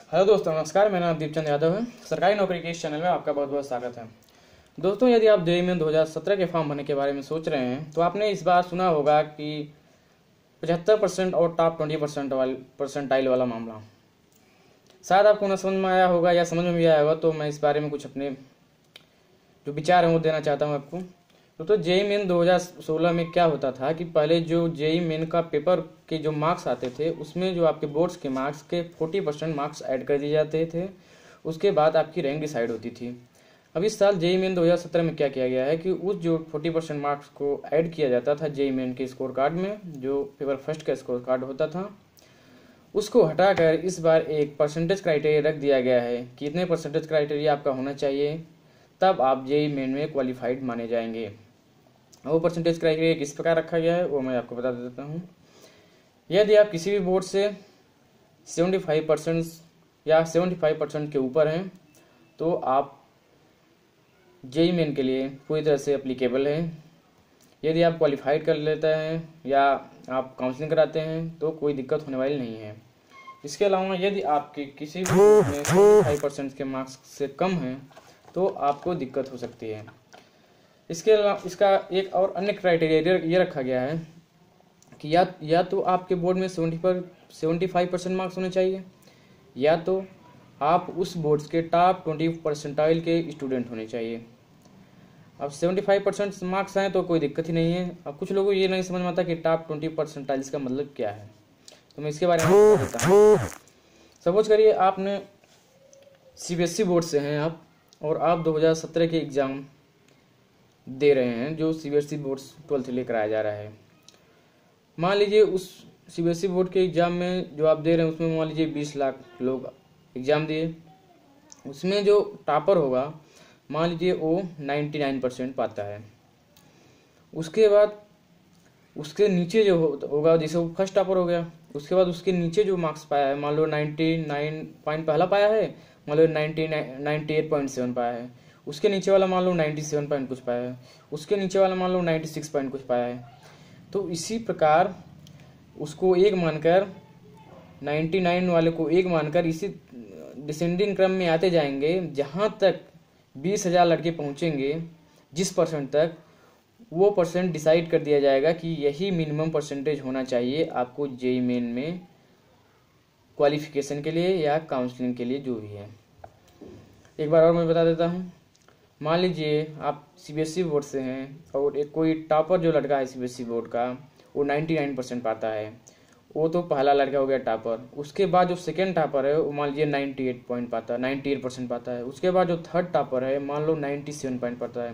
Hello दोस्तों, नमस्कार। मेरा नाम दीपचंद यादव है। सरकारी नौकरी के इस चैनल में आपका बहुत बहुत स्वागत है। दोस्तों, यदि आप जेईई मेन 2017 के फॉर्म भरने के बारे में सोच रहे हैं तो आपने इस बार सुना होगा कि 75% और टॉप 20% परसेंटाइल वाला मामला। शायद आपको न समझ में आया होगा या समझ में भी आया होगा, तो मैं इस बारे में कुछ अपने जो विचार हैं वो देना चाहता हूँ आपको। तो जेईई मेन 2016 में क्या होता था कि पहले जो जेईई मेन का पेपर के जो मार्क्स आते थे उसमें जो आपके बोर्ड्स के मार्क्स के 40% मार्क्स ऐड कर दिए जाते थे। उसके बाद आपकी रैंक डिसाइड होती थी। अब इस साल जेईई मेन 2017 में क्या किया गया है कि उस जो 40% मार्क्स को ऐड किया जाता था जेईई मेन के स्कोर कार्ड में, जो पेपर फर्स्ट का स्कोर कार्ड होता था, उसको हटाकर इस बार एक परसेंटेज क्राइटेरिया रख दिया गया है कि इतने परसेंटेज क्राइटेरिया आपका होना चाहिए, तब आप जेईई मेन में क्वालिफाइड माने जाएंगे। वो परसेंटेज क्राइटेरिया किस प्रकार रखा गया है वो मैं आपको बता देता हूँ। यदि आप किसी भी बोर्ड से 75% या 75% के ऊपर हैं तो आप जेईई मेन के लिए पूरी तरह से एप्लीकेबल हैं। यदि आप क्वालिफाइड कर लेते हैं या आप काउंसलिंग कराते हैं तो कोई दिक्कत होने वाली नहीं है। इसके अलावा यदि आपके किसी भी बोर्ड में 75% के मार्क्स से कम हैं तो आपको दिक्कत हो सकती है। इसके अलावा इसका एक और अन्य क्राइटेरिया ये रखा गया है कि या तो आपके बोर्ड में 75% मार्क्स होने चाहिए, या तो आप उस बोर्ड्स के टॉप 20 परसेंटाइल के स्टूडेंट होने चाहिए। अब 75% मार्क्स आए तो कोई दिक्कत ही नहीं है। अब कुछ लोगों को ये नहीं समझ में आता कि टॉप 20 परसेंटाइल्स का मतलब क्या है, तो मैं इसके बारे में बता देता हूँ। सपोज करिए आपने सीबीएसई बोर्ड से हैं आप, और आप 2017 के एग्ज़ाम दे रहे हैं जो सीबीएसई बोर्ड 12th लिए कराया जा रहा है। मान लीजिए उस सीबीएसई बोर्ड के एग्ज़ाम में जो आप दे रहे हैं उसमें मान लीजिए 20 लाख लोग एग्ज़ाम दिए। उसमें जो टॉपर होगा मान लीजिए वो 99% पाता है। उसके बाद उसके नीचे जो होगा, जैसे वो फर्स्ट टॉपर हो गया, उसके बाद उसके नीचे जो मार्क्स पाया है, मान लो 99 पॉइंट पहला पाया है, मान लो 98.7 पाया है, उसके नीचे वाला मान लो 97 पॉइंट कुछ पाया है, उसके नीचे वाला मान लो 96 पॉइंट कुछ पाया है। तो इसी प्रकार उसको एक मानकर 99 वाले को एक मानकर इसी डिसेंडिंग क्रम में आते जाएंगे, जहाँ तक 20,000 लड़के पहुँचेंगे जिस परसेंट तक, वो परसेंट डिसाइड कर दिया जाएगा कि यही मिनिमम परसेंटेज होना चाहिए आपको जेईई मेन में क्वालिफिकेशन के लिए या काउंसलिंग के लिए, जो भी है। एक बार और मैं बता देता हूँ। मान लीजिए आप सीबीएसई बोर्ड से हैं और एक कोई टॉपर जो लड़का है सीबीएसई बोर्ड का वो 99% पाता है, वो तो पहला लड़का हो गया टॉपर। उसके बाद जो सेकेंड टॉपर है वो मान लीजिए 98% पाता है। उसके बाद जो थर्ड टॉपर है मान लो 97 पॉइंट पाता है।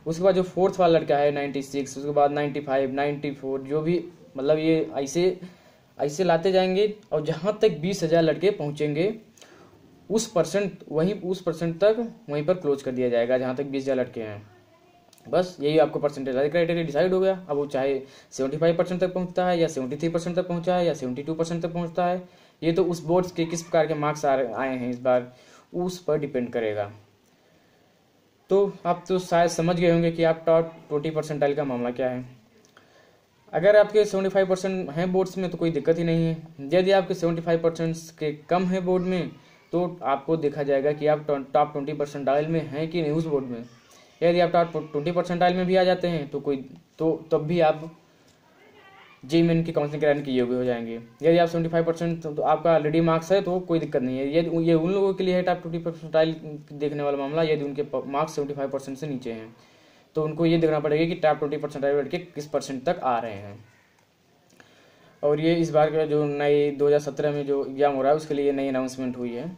उसके बाद जो फोर्थ वाला लड़का है 96, उसके बाद 95, 94, जो भी, मतलब ये ऐसे लाते जाएंगे और जहाँ तक 20,000 लड़के पहुँचेंगे उस परसेंट तक वहीं पर क्लोज कर दिया जाएगा, जहाँ तक 20,000 लड़के हैं। बस यही आपको परसेंटेज क्राइटेरिया डिसाइड हो गया। अब वो चाहे 75% तक पहुँचता है या 73% तक पहुँचा है या 72% तक पहुँचता है, ये तो उस बोर्ड्स के किस प्रकार के मार्क्स आए हैं इस बार, उस पर डिपेंड करेगा। तो आप तो शायद समझ गए होंगे कि आप टॉप 20 परसेंटाइल का मामला क्या है। अगर आपके 75% हैं बोर्ड्स में तो कोई दिक्कत ही नहीं है। यदि आपके 75% के कम है बोर्ड में तो आपको देखा जाएगा कि आप टॉप 20 परसेंटाइल में हैं कि नहीं उस बोर्ड में। यदि आप टॉप 20 परसेंटाइल में भी आ जाते हैं तो तब भी आप जेईई मेन की काउंसलिंग कराने के योग्य हो जाएंगे। यदि आप 75% तो आपका ऑलरेडी मार्क्स है तो कोई दिक्कत नहीं है। यदि ये उन लोगों के लिए है टॉप 20 परसेंटाइल देखने वाला मामला, यदि उनके मार्क्स 75% से नीचे हैं तो उनको ये देखना पड़ेगा कि टॉप 20 परसेंटाइल लड़के किस परसेंट तक आ रहे हैं। और ये इस बार का जो नई 2017 में जो एग्ज़ाम हो रहा है उसके लिए नई अनाउंसमेंट हुई है।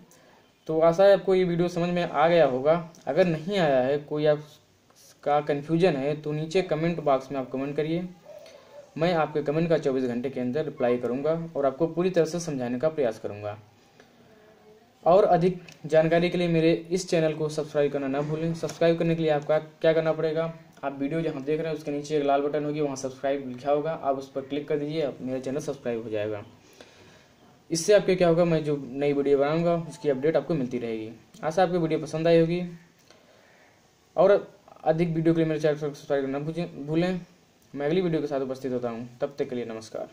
तो आशा है आपको ये वीडियो समझ में आ गया होगा। अगर नहीं आया है, कोई आपका कन्फ्यूजन है, तो नीचे कमेंट बॉक्स में आप कमेंट करिए। मैं आपके कमेंट का 24 घंटे के अंदर रिप्लाई करूंगा और आपको पूरी तरह से समझाने का प्रयास करूंगा। और अधिक जानकारी के लिए मेरे इस चैनल को सब्सक्राइब करना ना भूलें। सब्सक्राइब करने के लिए आपका क्या करना पड़ेगा, आप वीडियो जहां देख रहे हैं उसके नीचे एक लाल बटन होगी, वहां सब्सक्राइब लिखा होगा, आप उस पर क्लिक कर दीजिए, मेरा चैनल सब्सक्राइब हो जाएगा। इससे आपके क्या होगा, मैं जो नई वीडियो बनाऊंगा उसकी अपडेट आपको मिलती रहेगी। आशा आपको वीडियो पसंद आई होगी। और अधिक वीडियो के लिए मेरे चैनल को सब्सक्राइब करना भूलें। मैं अगली वीडियो के साथ उपस्थित होता हूँ, तब तक के लिए नमस्कार।